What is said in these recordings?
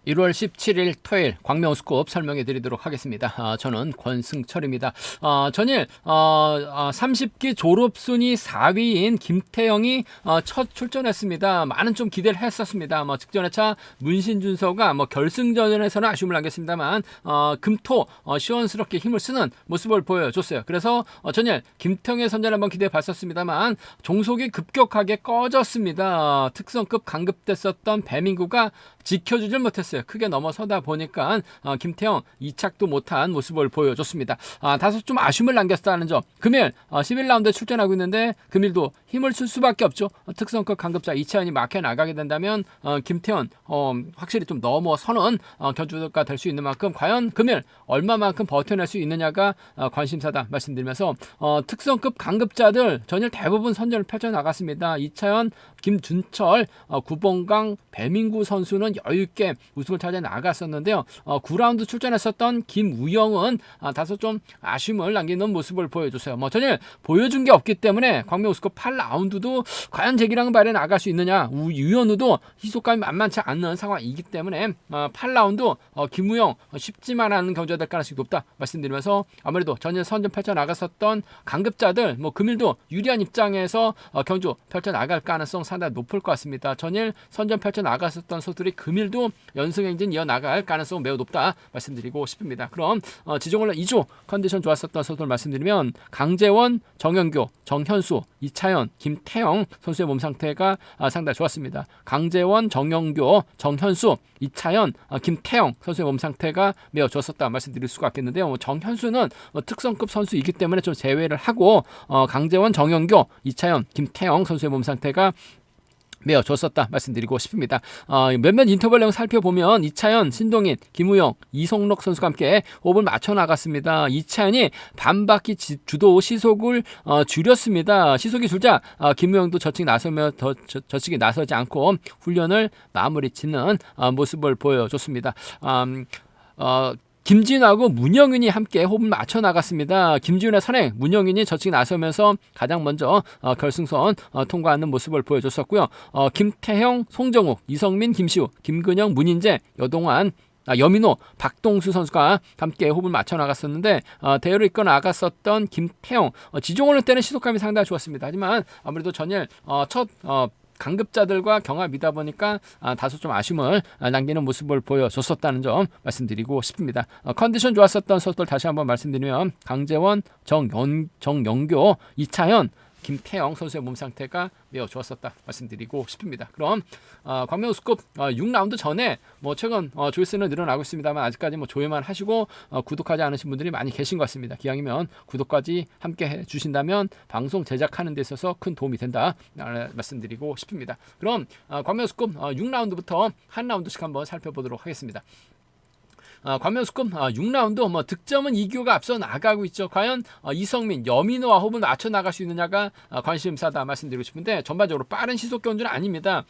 1월 17일 토요일 광명스코업 설명해 드리도록 하겠습니다. 저는 권승철입니다. 전일 30기 졸업순위 4위인 김태형이 첫 출전했습니다. 많은 좀 기대를 했었습니다. 직전 회차 문신준서가 결승전에서는 아쉬움을 남겼습니다만 금토 시원스럽게 힘을 쓰는 모습을 보여줬어요. 그래서 전일 김태형의 선전을 한번 기대해 봤었습니다만 종속이 급격하게 꺼졌습니다. 특성급 강급됐었던 배민구가 지켜주질 못했어요. 크게 넘어서다 보니까 김태형 2착도 못한 모습을 보여줬습니다. 다소 좀 아쉬움을 남겼다는 점. 금일 11라운드에 출전하고 있는데 금일도 힘을 쓸 수밖에 없죠. 특성급 강급자 이차현이 막혀 나가게 된다면 김태형 확실히 좀 넘어서는 견주가 될 수 있는 만큼 과연 금일 얼마만큼 버텨낼 수 있느냐가 관심사다 말씀드리면서 특성급 강급자들 전일 대부분 선전을 펼쳐나갔습니다. 이차현, 김준철, 구봉강, 배민구 선수는 여유있게 우승을 찾아 나갔었는데요. 9라운드 출전했었던 김우영은 다소 좀 아쉬움을 남기는 모습을 보여줬어요. 전일 보여준 게 없기 때문에 광명우스컵 8라운드도 과연 제기랑 발에 나갈 수 있느냐. 유현우도 희소감이 만만치 않는 상황이기 때문에 8라운드 김우영 쉽지만 않은 경주가 될 가능성이 높다 말씀드리면서 아무래도 전일 선전 펼쳐나갔었던 강급자들 금일도 유리한 입장에서 경주 펼쳐나갈 가능성 상당히 높을 것 같습니다. 전일 선전 펼쳐나갔었던 선수들이 금일도 연승행진 이어나갈 가능성 매우 높다 말씀드리고 싶습니다. 그럼 지정올라 2조 컨디션 좋았었던 선수들 말씀드리면 강재원, 정영교, 정현수, 이차현, 김태형 선수의 몸 상태가 상당히 좋았습니다. 강재원, 정영교, 정현수, 이차현, 김태형 선수의 몸 상태가 매우 좋았었다 말씀드릴 수가 있겠는데요. 정현수는 특성급 선수이기 때문에 좀 제외를 하고 강재원, 정영교, 이차현, 김태형 선수의 몸 상태가 매우 좋았었다 말씀드리고 싶습니다. 몇몇 인터벌 내용 살펴보면 이차현, 신동인, 김우영, 이성록 선수가 함께 호흡을 맞춰 나갔습니다. 이차현이 반바퀴 주도 시속을 줄였습니다. 시속이 줄자 김우영도 저측 나서며 저측에 나서지 않고 훈련을 마무리 짓는 모습을 보여줬습니다. 김진우하고 문영윤이 함께 호흡을 맞춰 나갔습니다. 김진우의 선행, 문영윤이 저측 나서면서 가장 먼저 결승선 통과하는 모습을 보여줬었고요. 김태형, 송정욱, 이성민, 김시우, 김근영, 문인재, 여민호, 박동수 선수가 함께 호흡을 맞춰 나갔었는데 대회를 이끌어 나갔었던 김태형 지종오늘 때는 시속감이 상당히 좋았습니다. 하지만 아무래도 전일 첫 강급자들과 경합이다 보니까 다소 좀 아쉬움을 남기는 모습을 보여줬었다는 점 말씀드리고 싶습니다. 컨디션 좋았었던 선수들 다시 한번 말씀드리면 강재원, 정영교, 이차현, 김태형 선수의 몸 상태가 매우 좋았었다 말씀드리고 싶습니다. 그럼 광명우스컵 6라운드 전에 최근 조회수는 늘어나고 있습니다만 아직까지 조회만 하시고 구독하지 않으신 분들이 많이 계신 것 같습니다. 기왕이면 구독까지 함께 해주신다면 방송 제작하는 데 있어서 큰 도움이 된다 말씀드리고 싶습니다. 그럼 광명우스컵 6라운드부터 한 라운드씩 한번 살펴보도록 하겠습니다. 광명스컵 6라운드 득점은 이규호가 앞서 나가고 있죠. 과연 이성민, 여민호와 호흡을 맞춰 나갈 수 있느냐가 관심사다 말씀드리고 싶은데 전반적으로 빠른 시속 경주는 아닙니다.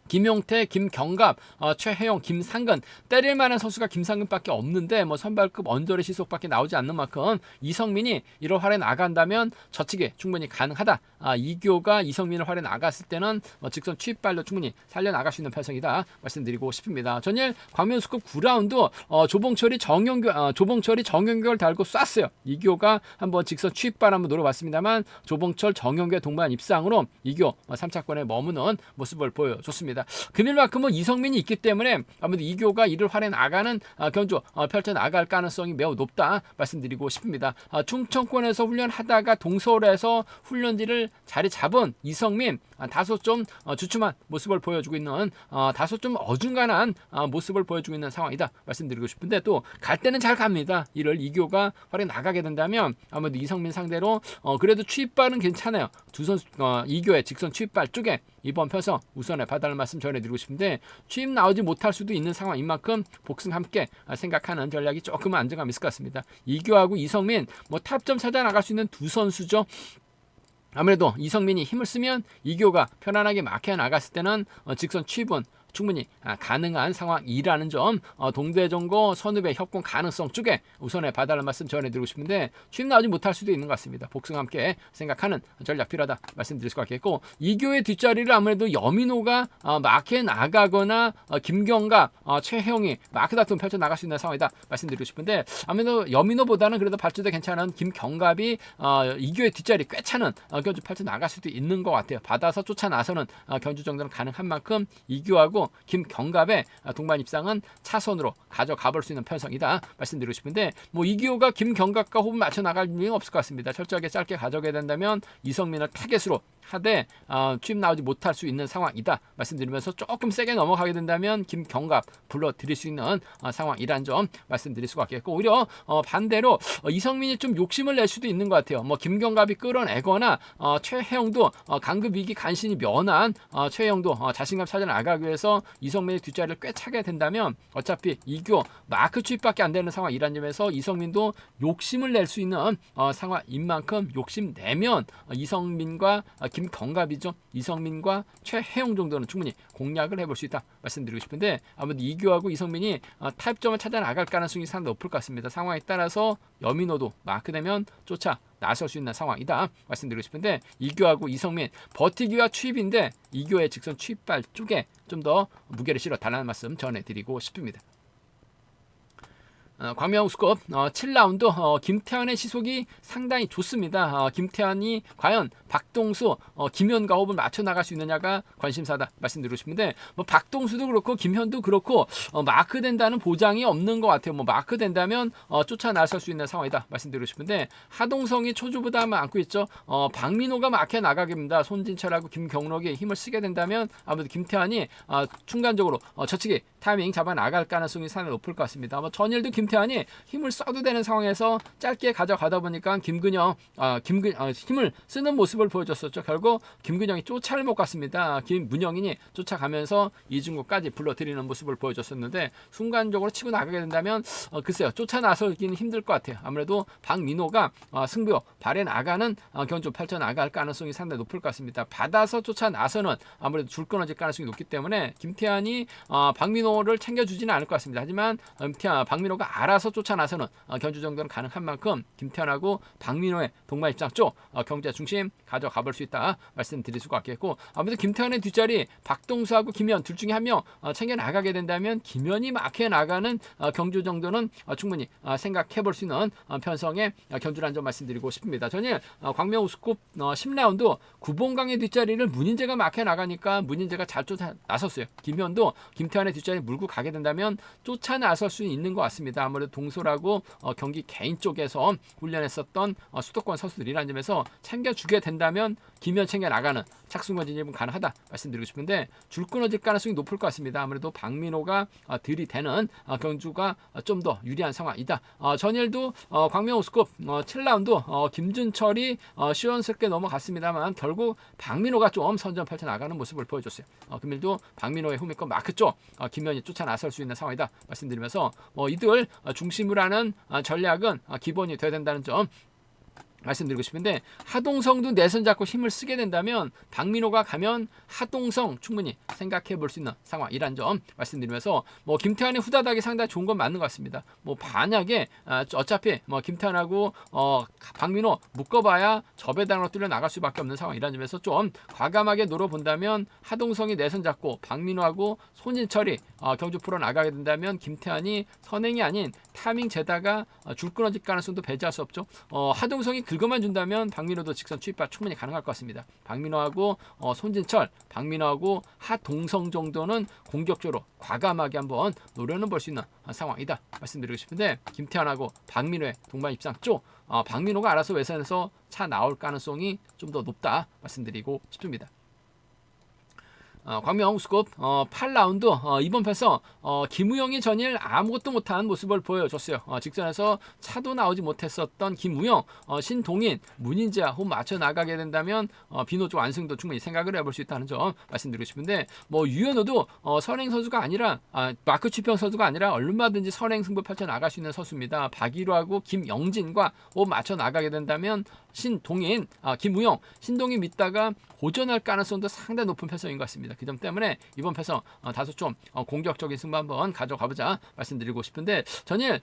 김용태, 김경갑, 최혜영, 김상근 때릴 만한 선수가 김상근밖에 없는데 선발급 언저리 시속밖에 나오지 않는 만큼 이성민이 1월 활에 나간다면 저측에 충분히 가능하다. 이규호가 이성민을 활에 나갔을 때는 직선 취입발로 충분히 살려나갈 수 있는 편성이다 말씀드리고 싶습니다. 전일 광명스컵 9라운드 조봉철이 정영교를 달고 쐈어요. 이규호가 한번 직선 취입발 한번 노려봤습니다만 조봉철, 정영교의 동반 입상으로 이규호 3차권에 머무는 모습을 보여줬습니다. 금일만큼은 이성민이 있기 때문에 아무래도 이규호가 이를 활에 나가는 경주 펼쳐나갈 가능성이 매우 높다 말씀드리고 싶습니다. 충청권에서 훈련하다가 동서울에서 훈련지를 자리 잡은 이성민 다소 좀 주춤한 모습을 보여주고 있는 다소 좀 어중간한 모습을 보여주고 있는 상황이다 말씀드리고 싶은데 또 갈 때는 잘 갑니다. 이를 이규호가 활에 나가게 된다면 아무래도 이성민 상대로 그래도 취입발은 괜찮아요. 두 선수 이규호의 직선 취입발 쪽에 이번 편성 우선에 봐달라는 말씀 전해드리고 싶은데 취입 나오지 못할 수도 있는 상황인 만큼 복승 함께 생각하는 전략이 조금은 안정감 있을 것 같습니다. 이규호하고 이성민 탑점 찾아 나갈 수 있는 두 선수죠. 아무래도 이성민이 힘을 쓰면 이규호가 편안하게 막혀 나갔을 때는 직선 취입은 충분히 가능한 상황이라는 점 동대정고 선후배 협공 가능성 쪽에 우선에 봐달라는 말씀 전해드리고 싶은데 취임 나오지 못할 수도 있는 것 같습니다. 복승 함께 생각하는 전략 필요하다 말씀드릴 수 같겠고 이교의 뒷자리를 아무래도 여민호가 마크에 나가거나 김경갑, 최혜영이 마크 다툼 펼쳐 나갈 수 있는 상황이다 말씀드리고 싶은데 아무래도 여민호보다는 그래도 발주대 괜찮은 김경갑이 이교의 뒷자리 꽤 차는 견주 펼쳐 나갈 수도 있는 것 같아요. 받아서 쫓아 나서는 견주 정도는 가능한 만큼 이교하고 김경갑의 동반 입상은 차선으로 가져가 볼 수 있는 편성이다 말씀드리고 싶은데 뭐 이교가 김경갑과 호흡 맞춰 나갈 이유는 없을 것 같습니다. 철저하게 짧게 가져가야 된다면 이성민을 타겟으로 하되 취임 나오지 못할 수 있는 상황이다 말씀드리면서 조금 세게 넘어가게 된다면 김경갑 불러드릴 수 있는 상황이란 점 말씀드릴 수가 있겠고 오히려 반대로 이성민이 좀 욕심을 낼 수도 있는 것 같아요. 뭐 김경갑이 끌어내거나 최혜영도 강급 위기 간신히 면한 최혜영도 자신감 찾아 나가기 위해서 이성민의 뒷자리를 꽤 차게 된다면 어차피 이교 마크 취입밖에 안 되는 상황이란 점에서 이성민도 욕심을 낼 수 있는 상황인 만큼 욕심 내면 이성민과 김경갑이죠. 이성민과 최혜영 정도는 충분히 공략을 해볼 수 있다 말씀드리고 싶은데 아무래도 이교하고 이성민이 타협점을 찾아 나갈 가능성이 상당히 높을 것 같습니다. 상황에 따라서 여민호도 마크되면 쫓아 나설 수 있는 상황이다 말씀드리고 싶은데 이교하고 이성민 버티기와 취입인데 이교의 직선 취입발 쪽에 좀 더 무게를 실어 달라는 말씀 전해드리고 싶습니다. 광명우스컵 7라운드 김태환의 시속이 상당히 좋습니다. 김태환이 과연 박동수, 김현과 호흡을 맞춰 나갈 수 있느냐가 관심사다 말씀드리고 싶은데 뭐 박동수도 그렇고 김현도 그렇고 마크 된다는 보장이 없는 것 같아요. 뭐 마크 된다면 쫓아 나설 수 있는 상황이다 말씀드리고 싶은데 하동성이 초주부담을 안고 있죠. 박민호가 마크에 나가게 됩니다. 손진철하고 김경록이 힘을 쓰게 된다면 아무래도 김태환이 순간적으로 저치기 타이밍 잡아 나갈 가능성이 상당히 높을 것 같습니다. 뭐 전일도 김태환이 힘을 써도 되는 상황에서 짧게 가져가다 보니까 김근영 힘을 쓰는 모습을 보여줬었죠. 결국 김근영이 쫓아를 못 갔습니다. 김문영인이 쫓아가면서 이중국까지 불러들이는 모습을 보여줬었는데 순간적으로 치고 나가게 된다면 글쎄요 쫓아 나서기는 힘들 것 같아요. 아무래도 박민호가 승부 발에 나가는 견주 펼쳐 나갈 가능성이 상당히 높을 것 같습니다. 받아서 쫓아 나서는 아무래도 줄 끊어질 가능성이 높기 때문에 김태환이 박민호를 챙겨주지는 않을 것 같습니다. 하지만 박민호가 알아서 쫓아 나서는 견주 정도는 가능한 만큼 김태환하고 박민호의 동반 입장 쪽 경제 중심 가져가 볼 수 있다 말씀드릴 수가 있겠고 아무래도 김태환의 뒷자리 박동수하고 김현 둘 중에 한 명 챙겨 나가게 된다면 김현이 마크에 나가는 경주 정도는 충분히 생각해 볼 수 있는 편성의 견주라는 점 말씀드리고 싶습니다. 전일 광명우스컵 10라운드 구봉강의 뒷자리를 문인재가 마크에 나가니까 문인재가 잘 쫓아 나섰어요. 김현도 김태환의 뒷자리 물고 가게 된다면 쫓아 나설 수 있는 것 같습니다. 아무래도 동솔하고 경기 개인 쪽에서 훈련했었던 수도권 선수들이라는 점에서 챙겨주게 된다면 김현 챙겨 나가는 착승권 진입은 가능하다 말씀드리고 싶은데 줄 끊어질 가능성이 높을 것 같습니다. 아무래도 박민호가 들이대는 경주가 좀 더 유리한 상황이다. 전일도 광명우스컵 7라운드 김준철이 시원스럽게 넘어갔습니다만 결국 박민호가 좀 선전 펼쳐 나가는 모습을 보여줬어요. 금일도 박민호의 후미권 마크 쪽 김현이 쫓아 나설 수 있는 상황이다 말씀드리면서 이들 중심으로 하는 전략은 기본이 돼야 된다는 점 말씀드리고 싶은데 하동성도 내선 잡고 힘을 쓰게 된다면 박민호가 가면 하동성 충분히 생각해 볼 수 있는 상황이란 점 말씀드리면서 뭐 김태환의 후다닥이 상당히 좋은 건 맞는 것 같습니다. 뭐 만약에 어차피 뭐 김태환하고 박민호 묶어봐야 저배당으로 뚫려 나갈 수밖에 없는 상황이란 점에서 좀 과감하게 노려본다면 하동성이 내선 잡고 박민호하고 손진철이 경주 풀어 나가게 된다면 김태환이 선행이 아닌 타이밍 재다가 줄 끊어질 가능성도 배제할 수 없죠. 하동성이 긁어만 준다면 박민호도 직선 추입발 충분히 가능할 것 같습니다. 박민호하고 손진철, 박민호하고 하동성 정도는 공격적으로 과감하게 한번 노려는 볼 수 있는 상황이다 말씀드리고 싶은데 김태환하고 박민호의 동반 입상 쪽 박민호가 알아서 외선에서 차 나올 가능성이 좀 더 높다 말씀드리고 싶습니다. 광명우스컵 8라운드 이번 패서 김우영이 전일 아무것도 못한 모습을 보여줬어요. 직전에서 차도 나오지 못했었던 김우영, 신동인, 문인재와 호흡 맞춰 나가게 된다면 비노 쪽 완승도 충분히 생각을 해볼 수 있다는 점 말씀드리고 싶은데 뭐 유현호도 선행 선수가 아니라 마크 취평 선수가 아니라 얼마든지 선행 승부 펼쳐 나갈 수 있는 선수입니다. 박일호하고 김영진과 호흡 맞춰 나가게 된다면 신동인, 김우영, 신동인 믿다가 고전할 가능성도 상당히 높은 편성인 것 같습니다. 있습니다. 그 점 때문에 이번 패성 다소 좀 공격적인 승부 한번 가져가보자 말씀드리고 싶은데 전일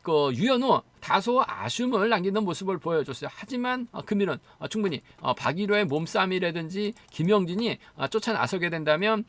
그 유현우 다소 아쉬움을 남기는 모습을 보여줬어요. 하지만 금일은 충분히 박일호의 몸싸움이라든지 김영진이 쫓아 나서게 된다면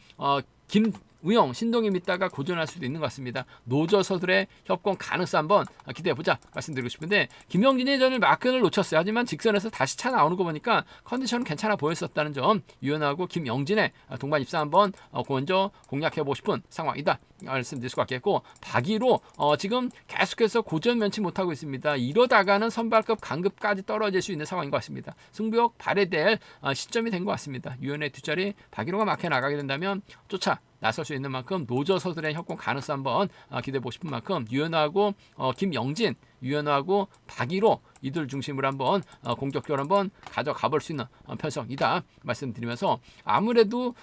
김우영, 신동희 믿다가 고전할 수도 있는 것 같습니다. 노저서들의 협공 가능성 한번 기대해보자 말씀드리고 싶은데 김영진이 전일 마크를 놓쳤어요. 하지만 직선에서 다시 차 나오는 거 보니까 컨디션은 괜찮아 보였었다는 점 유연하고 김영진의 동반 입상 한번 먼저 공략해보고 싶은 상황이다 말씀드릴 수가 있겠고 박이로 지금 계속해서 고전 면치 못하고 있습니다. 이러다가는 선발급 강급까지 떨어질 수 있는 상황인 것 같습니다. 승부욕 발휘될 시점이 된 것 같습니다. 유연의 뒷자리 박이로가 막혀 나가게 된다면 쫓아 나설 수 있는 만큼 노저서들의 협공 가능성 한번 기대해보고 싶은 만큼 유연하고 김영진, 유연하고 박이로 이들 중심으로 한번 공격적으로 한번 가져가 볼 수 있는 편성이다 말씀드리면서 아무래도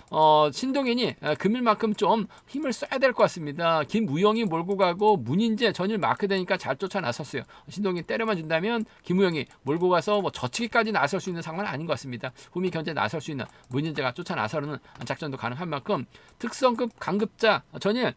신동현이 금일만큼 좀 힘을 써야 될 것 같습니다. 김우영이 몰고 가고 문인재 전일 마크되니까 잘 쫓아 나섰어요. 신동현이 때려만 준다면 김우영이 몰고 가서 뭐 저치기까지 나설 수 있는 상황은 아닌 것 같습니다. 후미 견제 나설 수 있는 문인재가 쫓아 나서는 작전도 가능한 만큼 특성급 강급자 전일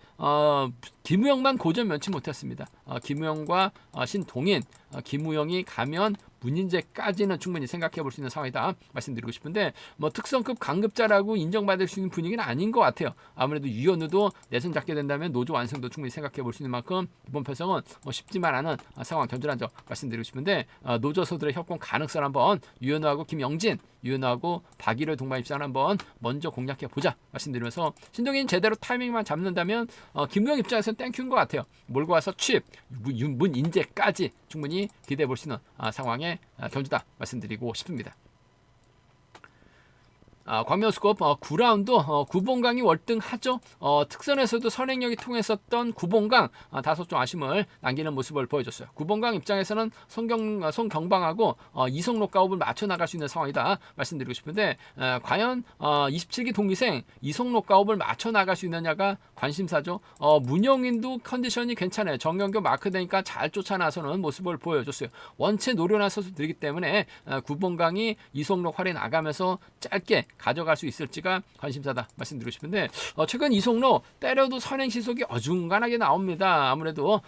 김우영만 고전 면치 못했습니다. 김우영과 신동인, 김우영이 가면 문인재까지는 충분히 생각해 볼 수 있는 상황이다 말씀드리고 싶은데 뭐 특성급 강급자라고 인정받을 수 있는 분위기는 아닌 것 같아요. 아무래도 유현우도 내선 잡게 된다면 노조 완성도 충분히 생각해 볼 수 있는 만큼 이번 패성은 쉽지만 않은 상황 견주란 점 말씀드리고 싶은데 노조서들의 협공 가능성 한번 유현우하고 김영진, 유현우하고 박일호 동반 입상 한번 먼저 공략해 보자 말씀드리면서 신동인 제대로 타이밍만 잡는다면 김우영 입장에서는 땡큐인 것 같아요. 몰고 와서 취입, 문인재까지 충분히 기대해 볼 수 있는 상황에 경주다 말씀드리고 싶습니다. 광명스컵 9라운드 구봉강이 월등하죠. 특선에서도 선행력이 통했었던 구봉강 다소 좀 아쉬움을 남기는 모습을 보여줬어요. 구봉강 입장에서는 송경방하고 이성록 가업을 맞춰 나갈 수 있는 상황이다 말씀드리고 싶은데 과연 27기 동기생 이성록 가업을 맞춰 나갈 수 있느냐가 관심사죠. 문영인도 컨디션이 괜찮아요. 정경교 마크되니까 잘 쫓아 나서는 모습을 보여줬어요. 원체 노련한 선수들이기 때문에 구봉강이 이성록 활에 나가면서 짧게 가져갈 수 있을지가 관심사다 말씀드리고 싶은데 최근 이성록 때려도 선행 시속이 어중간하게 나옵니다. 아무래도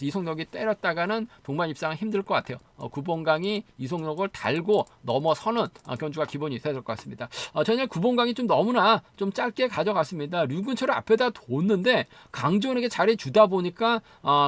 이성록이 때렸다가는 동반 입상은 힘들 것 같아요. 구봉강이 이성록을 달고 넘어서는 견주가 기본이 돼야 될 것 같습니다. 전에 구봉강이 좀 너무나 좀 짧게 가져갔습니다. 류근철을 앞에다 뒀는데 강조원에게 자리 주다 보니까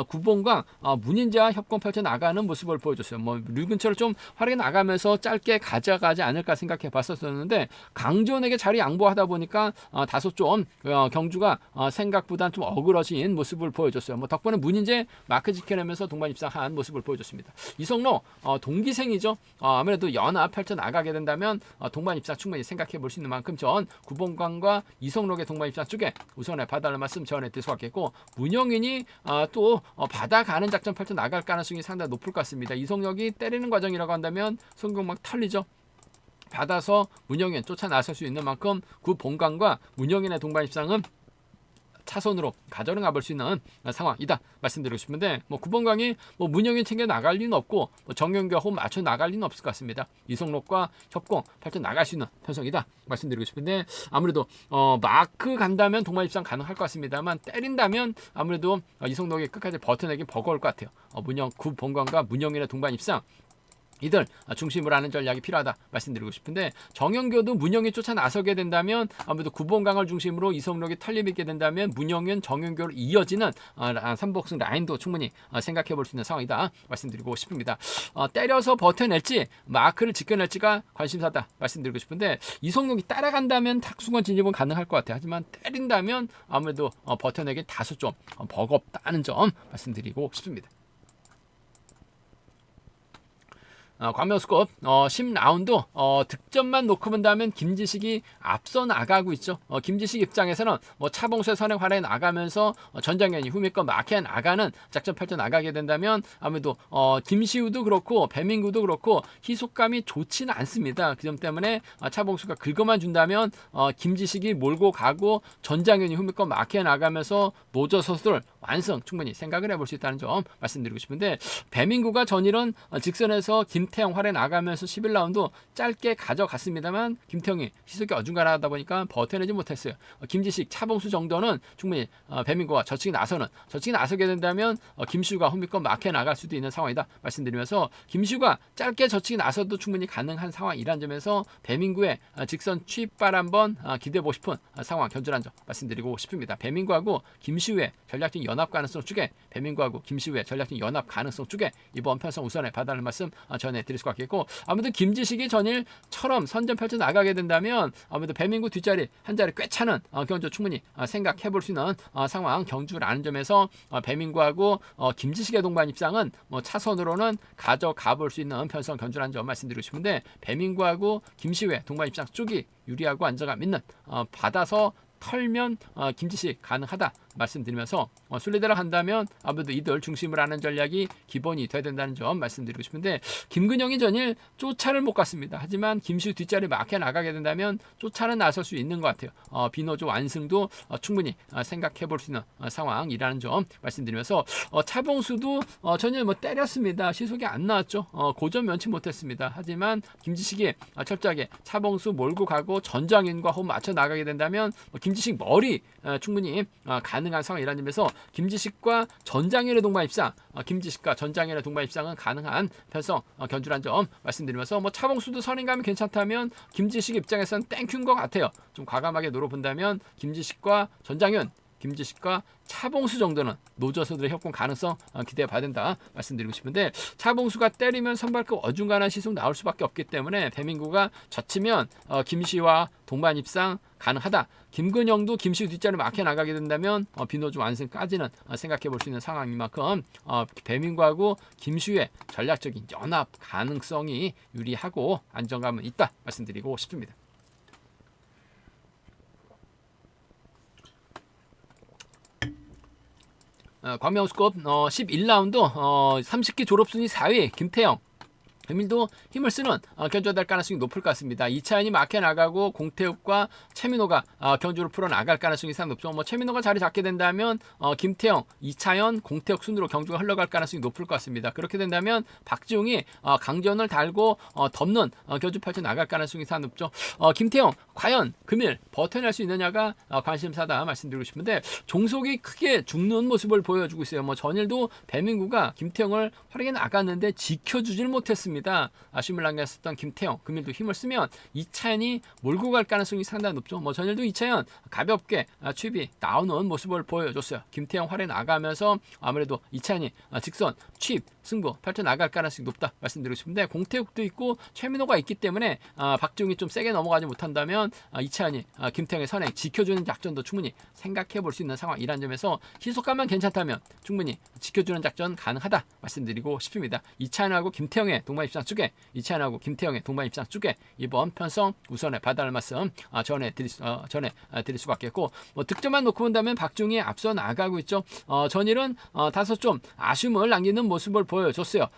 구봉강 문인재와 협공 펼쳐 나가는 모습을 보여줬어요. 뭐 류근철을 좀 활약해 나가면서 짧게 가져가지 않을까 생각해 봤었는데 강조원에게 자리 양보하다 보니까 다소 좀 경주가 생각보다 좀 어그러진 모습을 보여줬어요. 뭐 덕분에 문인재 마크 지켜내면서 동반 입상한 모습을 보여줬습니다. 이성록 동기생이죠. 아무래도 연합 펼쳐 나가게 된다면 동반 입상 충분히 생각해 볼 수 있는 만큼 전 구봉강과 이성록의 동반 입상 쪽에 우선에 봐달라는 말씀 전해드릴 수 있겠고 문영인이 또 받아가는 작전 펼쳐 나갈 가능성이 상당히 높을 것 같습니다. 이성록이 때리는 과정이라고 한다면 송경막 털리죠. 받아서 문영인 쫓아 나설 수 있는 만큼 구봉강과 문영인의 동반 입상은 차선으로 가져가 볼 수 있는 상황이다 말씀드리고 싶은데 뭐 구봉강이 뭐 문영인 챙겨 나갈 리는 없고 뭐 정경규와 호흡 맞춰 나갈 리는 없을 것 같습니다. 이성록과 협공 펼쳐 나갈 수 있는 편성이다 말씀드리고 싶은데 아무래도 마크 간다면 동반 입상 가능할 것 같습니다만 때린다면 아무래도 이성록이 끝까지 버텨내기 버거울 것 같아요. 구봉강과 문영인의 동반 입상 이들 중심으로 하는 전략이 필요하다 말씀드리고 싶은데 정영교도 문영이 쫓아 나서게 된다면 아무래도 구봉강을 중심으로 이성록이 털림 있게 된다면 문영은 정영교로 이어지는 삼복승 라인도 충분히 생각해 볼 수 있는 상황이다 말씀드리고 싶습니다. 때려서 버텨낼지 마크를 지켜낼지가 관심사다 말씀드리고 싶은데 이성록이 따라간다면 탁수건 진입은 가능할 것 같아요. 하지만 때린다면 아무래도 버텨내기 다소 좀 버겁다는 점 말씀드리고 싶습니다. 광명스컵 10라운드 득점만 놓고 본다면 김지식이 앞서 나가고 있죠. 김지식 입장에서는 뭐 차봉수의 선행 활에 나가면서 전장현이 후미권 마크에 나가는 작전 펼쳐 나가게 된다면 아무래도 김시우도 그렇고 배민구도 그렇고 희속감이 좋지는 않습니다. 그 점 때문에 차봉수가 긁어만 준다면 김지식이 몰고 가고 전장현이 후미권 마크에 나가면서 노저 선수들 완성 충분히 생각을 해볼 수 있다는 점 말씀드리고 싶은데 배민구가 전일은 직선에서 김 김태형 활에 나가면서 11라운드 짧게 가져갔습니다만 김태형이 시속이 어중간하다 보니까 버텨내지 못했어요. 김지식, 차봉수 정도는 충분히 배민구가 저측에 나서게 된다면 김시우가 홈미권 막혀 나갈 수도 있는 상황이다 말씀드리면서, 김시우가 짧게 저측에 나서도 충분히 가능한 상황이란 점에서 배민구의 직선 취입발 한번 기대해보고 싶은 상황 견주란 점 말씀드리고 싶습니다. 배민구하고 김시우의 전략적인 연합 가능성 쪽에 이번 편성 우선에 봐달라는 말씀 전해드릴 수가 있겠고, 아무튼 김지식이 전일처럼 선전 펼쳐 나가게 된다면 아무래도 배민구 뒷자리 한 자리 꽤 차는 견주 충분히 생각해볼 수 있는 상황 경주라는 점에서 배민구하고 김지식의 동반 입상은 차선으로는 가져가 볼 수 있는 편성 견주라는 점 말씀드리고 싶은데, 배민구하고 김시우의 동반 입상 쪽이 유리하고 안정감 있는 받아서 털면 김지식 가능하다 말씀드리면서, 순리대로 간다면 아무래도 이들 중심을 하는 전략이 기본이 돼야 된다는 점 말씀드리고 싶은데, 김근영이 전일 쫓아를 못 갔습니다. 하지만 김시우 뒷자리 막혀 나가게 된다면 쫓아는 나설 수 있는 것 같아요. 비노조 완승도 충분히 생각해 볼 수 있는 상황이라는 점 말씀드리면서, 차봉수도 전일 때렸습니다. 시속이 안 나왔죠. 고점 면치 못했습니다. 하지만 김지식이 철저하게 차봉수 몰고 가고 전장윤과 호흡 맞춰 나가게 된다면 김지식 머리 충분히 가능한 상황이라는 점에서 김지식과 전장윤의 동반 입상, 은 가능한 편성 견주란 점 말씀드리면서, 차봉수도 선행감이 괜찮다면 김지식 입장에서는 땡큐인 것 같아요. 좀 과감하게 노려본다면 김지식과 차봉수 정도는 노저서들의 협공 가능성 기대해 봐야 된다 말씀드리고 싶은데, 차봉수가 때리면 선발급 어중간한 시속 나올 수밖에 없기 때문에 배민구가 젖히면 김시와 동반 입상 가능하다. 김근영도 김시우 뒷자리 막혀 나가게 된다면 비노조 완승까지는 생각해 볼 수 있는 상황인 만큼 배민구하고 김시우의 전략적인 연합 가능성이 유리하고 안정감은 있다 말씀드리고 싶습니다. 광명호수급 11라운드 30기 졸업순위 4위 김태형, 배민도 힘을 쓰는 견주가 될 가능성이 높을 것 같습니다. 이차연이 막혀 나가고 공태욱과 최민호가 견주를 풀어 나갈 가능성이 상당히 높죠. 최민호가 자리 잡게 된다면 김태형, 이차연, 공태욱 순으로 경주가 흘러갈 가능성이 높을 것 같습니다. 그렇게 된다면 박지웅이 강전을 달고 덮는 견주 펼쳐 나갈 가능성이 상당히 높죠. 김태형 과연 금일 버텨낼 수 있느냐가 관심사다 말씀드리고 싶은데, 종속이 크게 죽는 모습을 보여주고 있어요. 전일도 배민구가 김태형을 활약해 나갔는데 지켜주지를 못했습니다. 아쉬움을 남겼었던 김태형, 금일도 힘을 쓰면 이차연이 몰고 갈 가능성이 상당히 높죠. 전일도 이차연 가볍게 취입이 나오는 모습을 보여줬어요. 김태형 활에 나가면서 아무래도 이차연이 직선 취입 승부 펼쳐 나갈 가능성이 높다 말씀드리고 싶은데, 공태욱도 있고 최민호가 있기 때문에 박지웅이 좀 세게 넘어가지 못한다면 이차연이 김태형의 선행 지켜주는 작전도 충분히 생각해 볼 수 있는 상황이라는 점에서 희속감만 괜찮다면 충분히 지켜주는 작전 가능하다 말씀드리고 싶습니다. 이차연하고 김태형의 동반 입상 쪽에 이번 편성 우선에 봐달라는 말씀 전해드릴 수가 있겠고, 득점만 놓고 본다면 박지웅이 앞서 나가고 있죠. 전일은 다소 좀 아쉬움을 남기는 모습을 보여줬어요.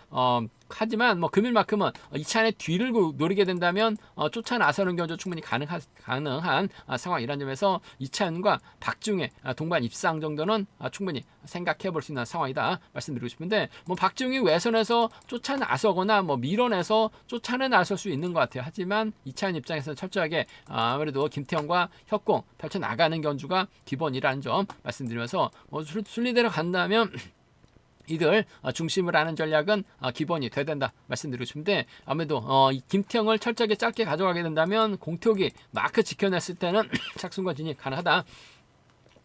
하지만 금일만큼은 이차연의 뒤를 노리게 된다면 쫓아 나서는 경우 충분히 가능한 상황이라는 점에서 이차연과 박지웅의 동반 입상 정도는 충분히 생각해 볼 수 있는 상황이다 말씀드리고 싶은데, 박지웅이 외선에서 쫓아 나서거나 밀어내서 쫓아내 나설 수 있는 것 같아요. 하지만 이차연 입장에서는 철저하게 아무래도 김태형과 협공 펼쳐 나가는 견주가 기본이라는 점 말씀드리면서, 순리대로 간다면 이들 중심을 하는 전략은 기본이 돼야 된다 말씀드리고 싶은데, 아무래도 김태형을 철저하게 짧게 가져가게 된다면 공태욱이 마크 지켜냈을 때는 착순과 진입 가능하다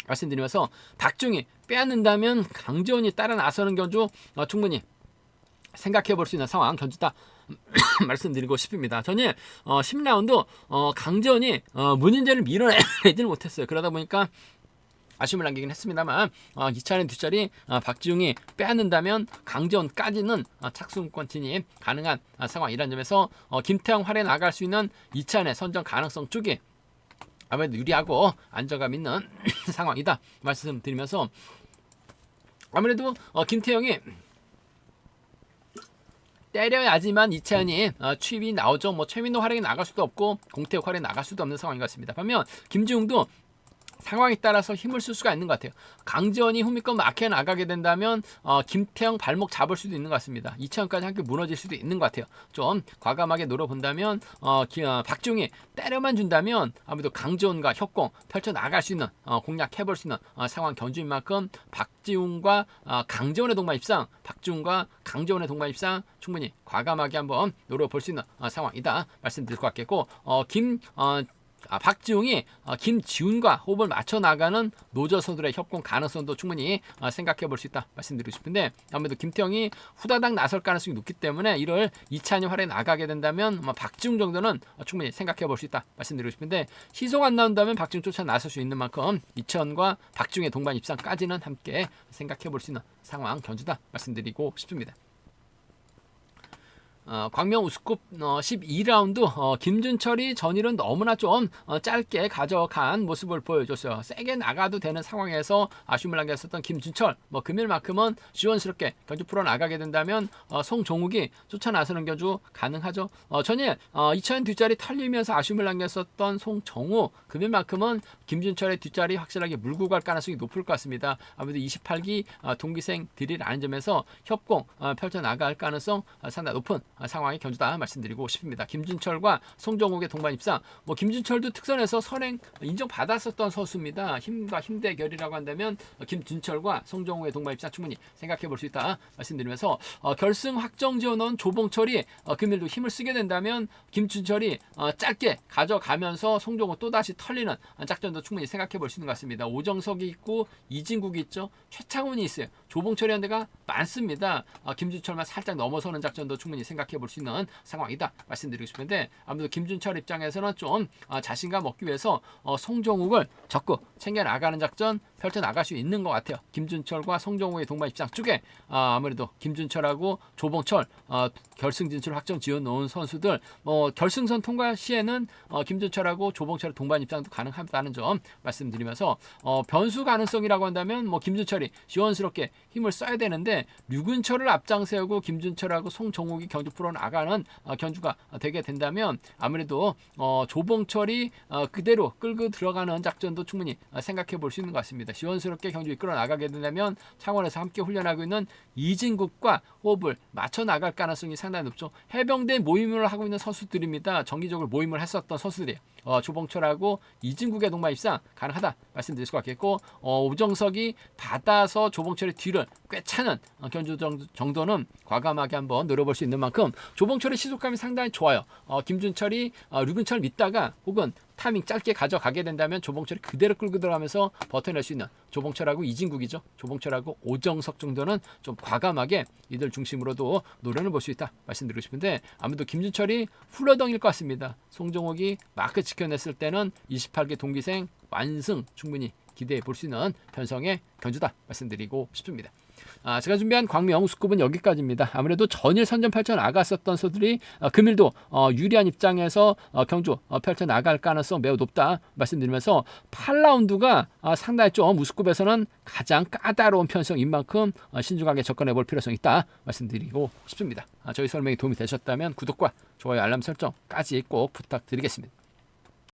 말씀드리면서, 박중이 빼앗는다면 강재원이 따라 나서는 견주 충분히 생각해 볼 수 있는 상황 견주다 말씀드리고 싶습니다. 전일 10라운드 강재원이 문인재를 밀어내지를 못했어요. 그러다 보니까 아쉬움을 남기긴 했습니다만, 이차연 뒷자리 박지웅이 빼앗는다면 강재원까지는 착순권 진입 가능한 상황이라는 점에서 김태형 활에 나갈 수 있는 이차연의 선정 가능성 쪽이 아무래도 유리하고 안정감 있는 상황이다 말씀드리면서, 아무래도 김태형이 때려야지만 이차연이 취입이 나오죠. 최민호 활약이 나갈 수도 없고 공태욱 활약이 나갈 수도 없는 상황인 것 같습니다. 반면 김지웅도 상황에 따라서 힘을 쓸 수가 있는 것 같아요. 강지원이 후미권 막혀 나가게 된다면 김태형 발목 잡을 수도 있는 것 같습니다. 이차원까지 함께 무너질 수도 있는 것 같아요. 좀 과감하게 노려본다면 박지웅이 때려만 준다면 아무래도 강지원과 협공 펼쳐 나갈 수 있는 공략해볼 수 있는 상황 견주인 만큼 박지웅과 강지원의 동반 입상, 박지웅과 강지원의 동반 입상 충분히 과감하게 한번 노려볼 수 있는 상황이다 말씀드릴 것 같겠고 박지웅이 김지훈과 호흡을 맞춰 나가는 노저 선수들의 협공 가능성도 충분히 생각해 볼 수 있다 말씀드리고 싶은데 아무래도 김태형이 후다닥 나설 가능성이 높기 때문에 이를 이찬이 활에 나가게 된다면 박지웅 정도는 충분히 생각해 볼 수 있다 말씀드리고 싶은데 시속 안 나온다면 박지웅 쫓아 나설 수 있는 만큼 이천과 박지웅의 동반 입상까지는 함께 생각해 볼 수 있는 상황 견주다 말씀드리고 싶습니다. 광명 우스컵 12라운드 김준철이 전일은 너무나 좀 짧게 가져간 모습을 보여줬어요. 세게 나가도 되는 상황에서 아쉬움을 남겼었던 김준철 금일만큼은 시원스럽게 견주 풀어 나가게 된다면 송종욱이 쫓아 나서는 견주 가능하죠. 전일 2천 뒷자리 털리면서 아쉬움을 남겼었던 송정우 금일만큼은 김준철의 뒷자리 확실하게 물고 갈 가능성이 높을 것 같습니다. 아무래도 28기 동기생들이라는 점에서 협공 펼쳐 나갈 가능성 상당히 높은 상황이 견주다 말씀드리고 싶습니다. 김준철과 송정욱의 동반 입상. 김준철도 특선에서 선행 인정받았었던 선수입니다. 힘과 힘 대결이라고 한다면 김준철과 송정욱의 동반 입상 충분히 생각해 볼 수 있다 말씀드리면서 결승 확정 지어놓은 조봉철이 금일도 힘을 쓰게 된다면 김준철이 짧게 가져가면서 송정욱 또다시 털리는 작전도 충분히 생각해 볼 수 있는 것 같습니다. 오정석이 있고 이진국이 있죠. 최창훈이 있어요. 조봉철이 한 데가 많습니다. 김준철만 살짝 넘어서는 작전도 충분히 생각해 볼 수 있는 상황이다 말씀드리고 싶은데 아무래도 김준철 입장에서는 좀 자신감 얻기 위해서 송정욱을 적극 챙겨 나가는 작전 펼쳐 나갈 수 있는 것 같아요. 김준철과 송정욱의 동반 입장 쪽에 아무래도 김준철하고 조봉철 결승 진출 확정 지어 놓은 선수들 결승선 통과 시에는 김준철하고 조봉철의 동반 입장도 가능하다는 점 말씀드리면서 변수 가능성이라고 한다면 김준철이 시원스럽게 힘을 써야 되는데 류근철을 앞장 세우고 김준철하고 송정욱이 견주 풀어 나가는 견주가 되게 된다면 아무래도 조봉철이 그대로 끌고 들어가는 작전도 충분히 생각해 볼 수 있는 것 같습니다. 시원스럽게 경주 이끌어 나가게 된다면 창원에서 함께 훈련하고 있는 이진국과 호흡을 맞춰 나갈 가능성이 상당히 높죠. 해병대 모임을 하고 있는 선수들입니다. 정기적으로 모임을 했었던 선수들이에요. 조봉철하고 이진국의 동반 입상 가능하다 말씀드릴 수가 있겠고 오정석이 받아서 조봉철의 뒤를 꿰차는 견주 정도는 과감하게 한번 노려볼 수 있는 만큼 조봉철의 시속감이 상당히 좋아요. 김준철이 류근철 믿다가 혹은 타이밍 짧게 가져가게 된다면 조봉철이 그대로 끌고 들어가면서 버텨낼 수 있는 조봉철하고 이진국이죠. 조봉철하고 오정석 정도는 좀 과감하게 이들 중심으로도 노련을 볼 수 있다 말씀드리고 싶은데 아무래도 김준철이 훌러덩일 것 같습니다. 송정욱이 마크 지켜냈을 때는 28기 동기생 완승 충분히 기대해 볼 수 있는 편성의 견주다 말씀드리고 싶습니다. 제가 준비한 광명 우스컵은 여기까지입니다. 아무래도 전일 선전 펼쳐 나갔었던 선수들이 금일도 유리한 입장에서 경주 펼쳐 나갈 가능성 매우 높다 말씀드리면서 8라운드가 상당히 좀 우스컵에서는 가장 까다로운 편성인 만큼 신중하게 접근해 볼 필요성이 있다 말씀드리고 싶습니다. 저희 설명이 도움이 되셨다면 구독과 좋아요 알람 설정까지 꼭 부탁드리겠습니다.